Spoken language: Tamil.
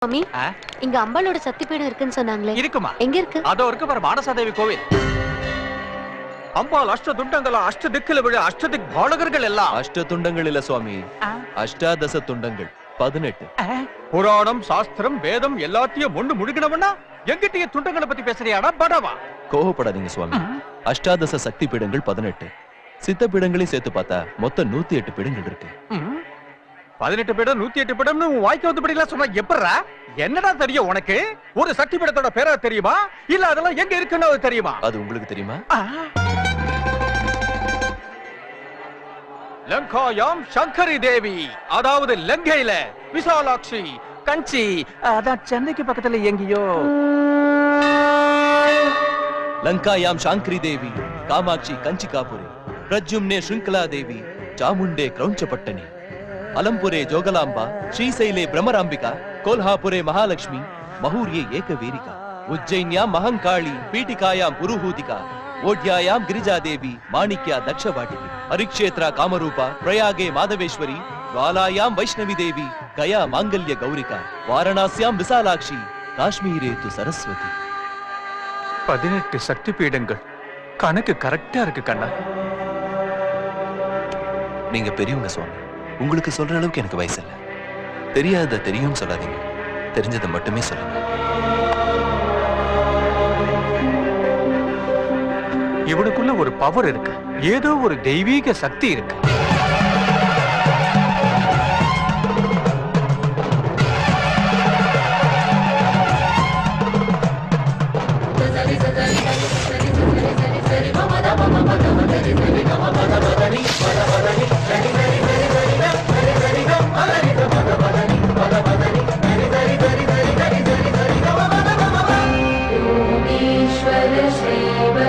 சுவாமி, இங்க அம்பாளோட சக்தி பீடம் இருக்குன்னு சொன்னாங்களே, இருக்குமா? எங்க இருக்கு? அதோ இருக்கு பாரு, மானசாதேவி கோவில். அம்பாள் அஷ்ட துண்டங்கள அஷ்ட திக்கில விழ அஷ்டதிக் பாலகர்கள் எல்லாம். அஷ்ட துண்டங்கள் இல்ல சுவாமி, அஷ்டாதச துண்டங்கள் 18. புராணம் சாஸ்திரம் வேதம் எல்லாத்தையும் ஒண்ணு முழுகினவனா எங்கிட்டயே துண்டங்களை பத்தி பேசுறியாடா படவா? கோவப்படாதீங்க சுவாமி. அஷ்டாதச சக்தி பீடங்கள் 18, சித்த பீடங்களையும் சேர்த்து பார்த்தா மொத்தம் 108 பீடங்கள் இருக்கு. 18 பீடம் 108 பீடம்னு வாய்க்கு வந்தபடிலாம் சொன்னா எப்பறா? என்னடா தெரியும் உனக்கு? ஒரு சக்தி பீடத்தோட பேரா தெரியுமா, இல்ல அதெல்லாம் எங்க இருக்குன்னு தெரியுமா? அது உங்களுக்கு தெரியுமா? லங்காயாம் சங்கரி தேவி, அதாவது லங்கையில விசாலாட்சி, கஞ்சி, அதான் சென்னைக்கு பக்கத்துல எங்கேயோ. லங்காயாம் சாங்கரி தேவி, காமாட்சி கஞ்சிகாபுரி, பிரஜும்னே ஸ்ருங்கலா தேவி, சாமுண்டே கிரௌஞ்சப்பட்டனி, अलमपुरे जोगलांबा, श्रीशैले ब्रह्मरांबिका, कोल्हापुरे महालक्ष्मी, महूर्ये एकवीरिका, उज्जैन्यां महंकाली, पीठिकायां पुरुहूतिका, ओड्यायां गिरिजादेवी, माणिक्या दक्षवाटिकी, हरिक्षेत्रा कामरूपा, प्रयागे माधवेश्वरी, ज्वालायां वैष्णवी देवी, गया मांगल्य गौरिका, वाराणस्यां विशालाक्षी, काश्मीरे तु सरस्वती. 18 சக்தி பீடங்கள். கணக்கு கரெக்டா இருக்கு கண்ணா. நீங்க பெரியவங்க சுவாமி, உங்களுக்கு சொல்ற அளவுக்கு எனக்கு வயசு இல்ல. தெரியாத தெரியும் சொல்லாதீங்க, தெரிஞ்சதை மட்டுமே சொல்லுங்க. இவனுக்குள்ள ஒரு பவர் இருக்கு, ஏதோ ஒரு தெய்வீக சக்தி இருக்கு. योगीश्वर श्री